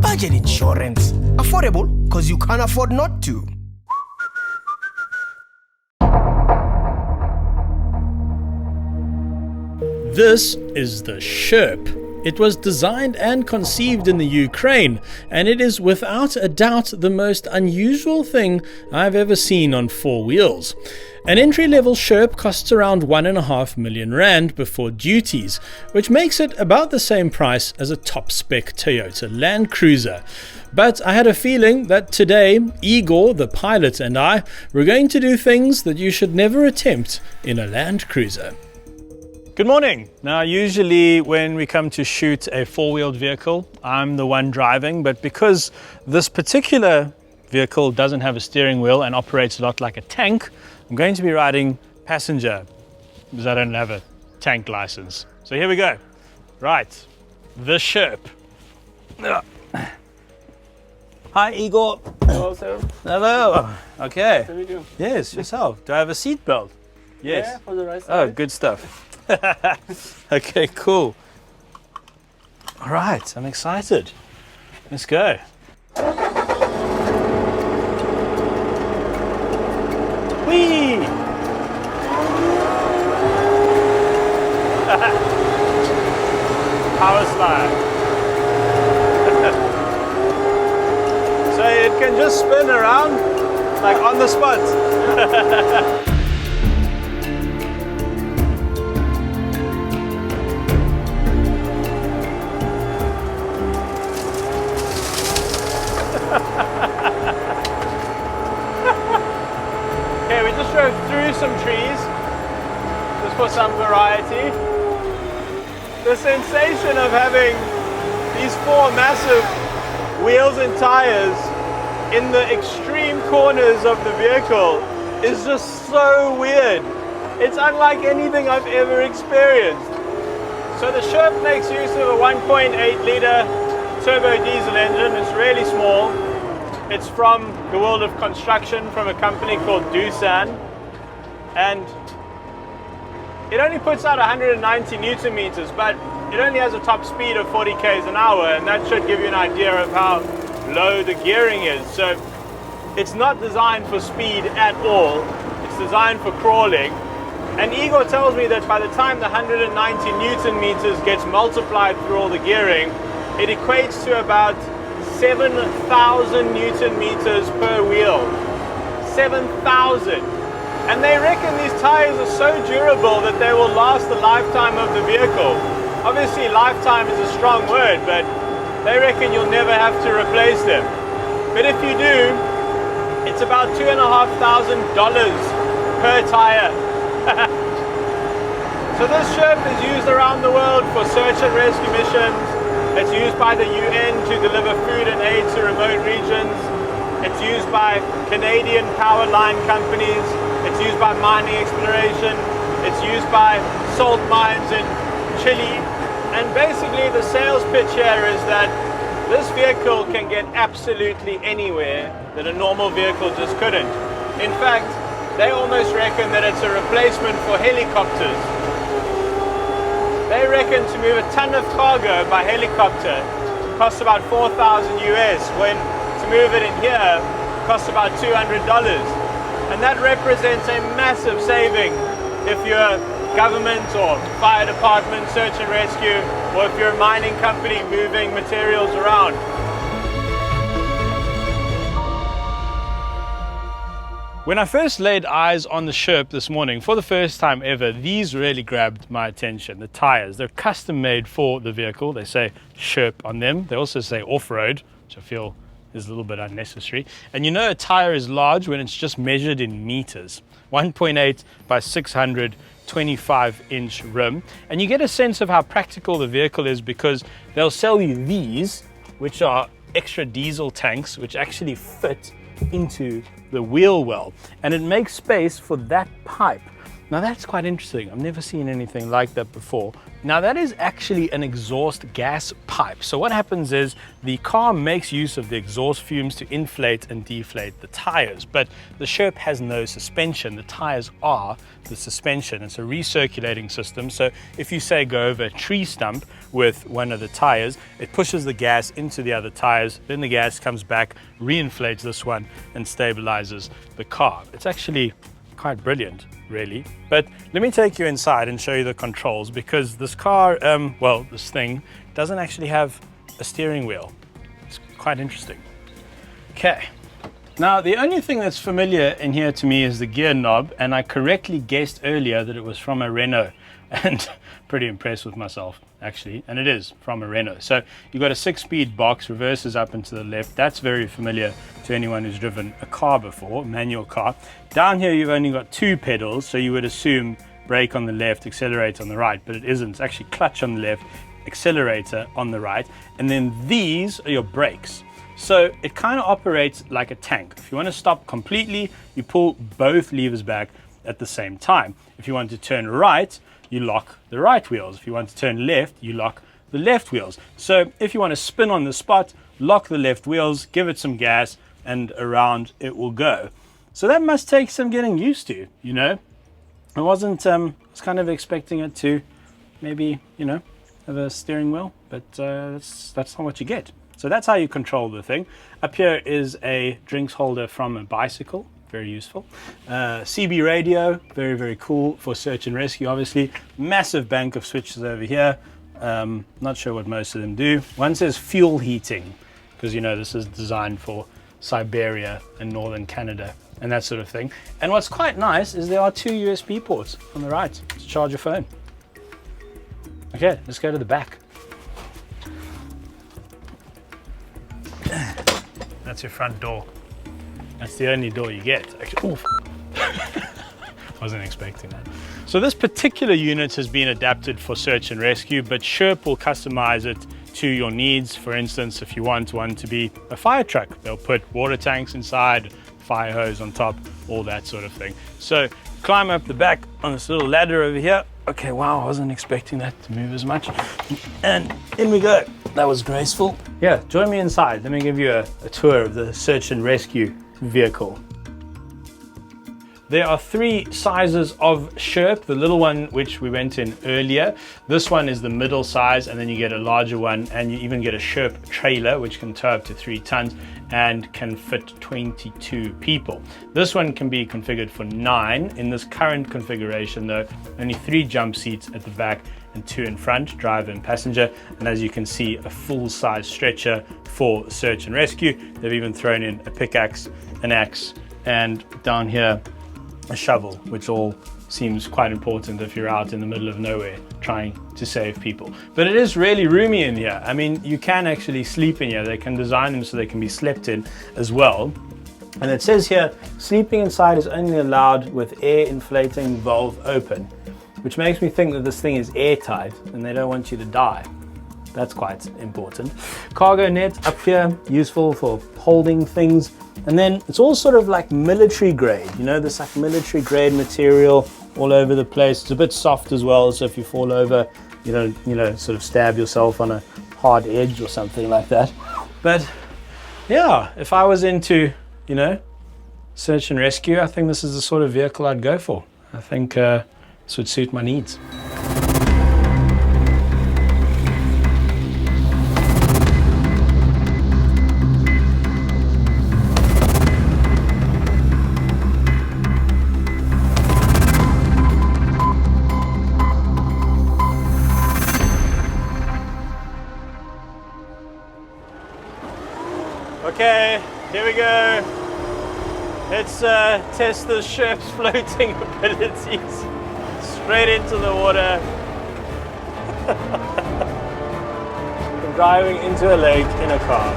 Budget insurance. Affordable because you can't afford not to. This is the Sherp. It was designed and conceived in the Ukraine, and it is without a doubt the most unusual thing I've ever seen on four wheels. An entry-level Sherp costs around 1.5 million rand before duties, which makes it about the same price as a top-spec Toyota Land Cruiser. But I had a feeling that today, Igor, the pilot, and I were going to do things that you should never attempt in a Land Cruiser. Good morning. Now, usually when we come to shoot a four-wheeled vehicle, I'm the one driving, but because this particular vehicle doesn't have a steering wheel and operates a lot like a tank, I'm going to be riding passenger because I don't have a tank license. So here we go. Right, the Sherp. Hi, Igor. Hello, sir. Hello. Okay. How do you do? Yes, yourself. Do I have a seat belt? Yes. Yeah, for the right side. Oh, good stuff. Okay, cool. All right, I'm excited. Let's go. Whee! Power slide. So it can just spin around like on the spot. Okay, we just drove through some trees, just for some variety. The sensation of having these four massive wheels and tires in the extreme corners of the vehicle is just so weird. It's unlike anything I've ever experienced. So the Sherp makes use of a 1.8 litre turbo diesel engine. It's really small. It's from the world of construction, from a company called Doosan, and it only puts out 190 Newton meters, but it only has a top speed of 40 k's an hour, and that should give you an idea of how low the gearing is. So it's not designed for speed at all. It's designed for crawling. And Igor tells me that by the time the 190 Newton meters gets multiplied through all the gearing, it equates to about 7,000 Newton meters per wheel. 7,000. And they reckon these tires are so durable that they will last the lifetime of the vehicle. Obviously, lifetime is a strong word, but they reckon you'll never have to replace them. But if you do, it's about $2,500 per tire. So this Sherp is used around the world for search and rescue missions. It's used by the UN to deliver food and aid to remote regions. It's used by Canadian power line companies. It's used by mining exploration. It's used by salt mines in Chile. And basically the sales pitch here is that this vehicle can get absolutely anywhere that a normal vehicle just couldn't. In fact, they almost reckon that it's a replacement for helicopters. They reckon to move a ton of cargo by helicopter costs about 4,000 US, when to move it in here costs about $200. And that represents a massive saving if you're government or fire department, search and rescue, or if you're a mining company moving materials around. When I first laid eyes on the Sherp this morning, for the first time ever, these really grabbed my attention. The tires, they're custom made for the vehicle. They say Sherp on them. They also say off-road, which I feel is a little bit unnecessary. And you know a tire is large when it's just measured in meters. 1.8 by 625-inch rim. And you get a sense of how practical the vehicle is because they'll sell you these, which are extra diesel tanks, which actually fit into the wheel well, and it makes space for that pipe. Now that's quite interesting. I've never seen anything like that before. Now that is actually an exhaust gas pipe. So what happens is the car makes use of the exhaust fumes to inflate and deflate the tires, but the Sherp has no suspension. The tires are the suspension. It's a recirculating system. So if you say go over a tree stump with one of the tires, it pushes the gas into the other tires, then the gas comes back, reinflates this one and stabilizes the car. It's actually quite brilliant, really. But let me take you inside and show you the controls, because this car, well, this thing doesn't actually have a steering wheel. It's quite interesting. Okay. Now, the only thing that's familiar in here to me is the gear knob, and I correctly guessed earlier that it was from a Renault, and pretty impressed with myself, actually, and it is from a Renault. So you've got a 6-speed box, reverses up and to the left. That's very familiar to anyone who's driven a car before, manual car. Down here, you've only got 2 pedals, so you would assume brake on the left, accelerate on the right, but it isn't. It's actually clutch on the left, accelerator on the right, and then these are your brakes. So it kind of operates like a tank. If you want to stop completely, you pull both levers back at the same time. If you want to turn right, you lock the right wheels. If you want to turn left, you lock the left wheels. So if you want to spin on the spot, lock the left wheels, give it some gas, and around it will go. So that must take some getting used to, you know. I was kind of expecting it to maybe, you know, have a steering wheel, but that's not what you get. So that's how you control the thing. Up here is a drinks holder from a bicycle, very useful. CB radio, very, very cool for search and rescue, obviously. Massive bank of switches over here. Not sure what most of them do. One says fuel heating, because you know this is designed for Siberia and northern Canada and that sort of thing. And what's quite nice is there are 2 USB ports on the right to charge your phone. Okay, let's go to the back. That's your front door. That's the only door you get. Actually, wasn't expecting that. So this particular unit has been adapted for search and rescue, but Sherp will customize it to your needs. For instance, if you want one to be a fire truck, they'll put water tanks inside, fire hose on top, all that sort of thing. So climb up the back on this little ladder over here. Okay, wow, I wasn't expecting that to move as much. And in we go. That was graceful. Yeah, join me inside. Let me give you a tour of the search and rescue vehicle. There are 3 sizes of Sherp. The little one, which we went in earlier. This one is the middle size, and then you get a larger one, and you even get a Sherp trailer, which can tow up to 3 tons and can fit 22 people. This one can be configured for 9. In this current configuration, though, only 3 jump seats at the back and 2 in front, driver and passenger. And as you can see, a full-size stretcher for search and rescue. They've even thrown in a pickaxe, an axe, and down here, a shovel, which all seems quite important if you're out in the middle of nowhere trying to save people. But it is really roomy in here. I mean, you can actually sleep in here. They can design them so they can be slept in as well. And it says here, sleeping inside is only allowed with air inflating valve open, which makes me think that this thing is airtight and they don't want you to die. That's quite important. Cargo net up here, useful for holding things. And then it's all sort of like military grade, you know, this like military grade material all over the place. It's a bit soft as well, so if you fall over, you know, sort of stab yourself on a hard edge or something like that. But yeah, if I was into, you know, search and rescue, I think this is the sort of vehicle I'd go for. I think this would suit my needs. Okay, here we go. Let's test the Sherp's floating abilities. Straight into the water. I'm driving into a lake in a car.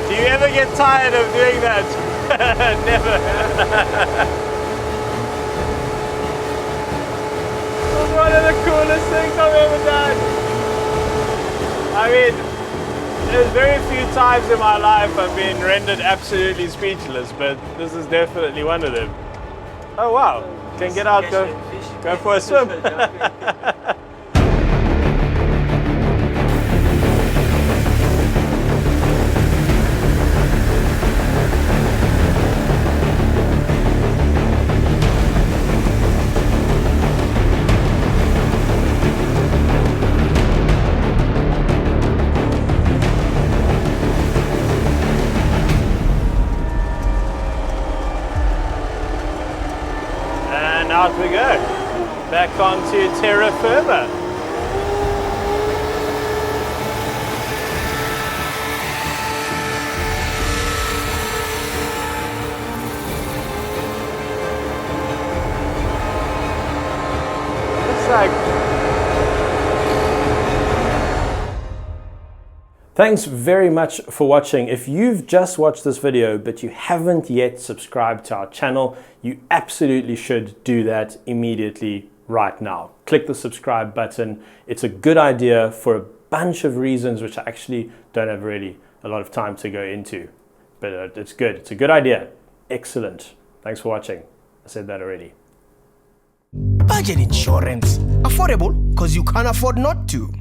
Do you ever get tired of doing that? Never. one of the coolest things I've ever done. I mean, there's very few times in my life I've been rendered absolutely speechless, but this is definitely one of them. Oh wow, can get out, go for a swim. And out we go, back onto terra firma. It's like... Thanks very much for watching. If you've just watched this video but you haven't yet subscribed to our channel, you absolutely should do that immediately right now. Click the subscribe button. It's a good idea for a bunch of reasons which I actually don't have really a lot of time to go into, but it's good. It's a good idea. Excellent. Thanks for watching. I said that already. Budget insurance. Affordable because you can't afford not to.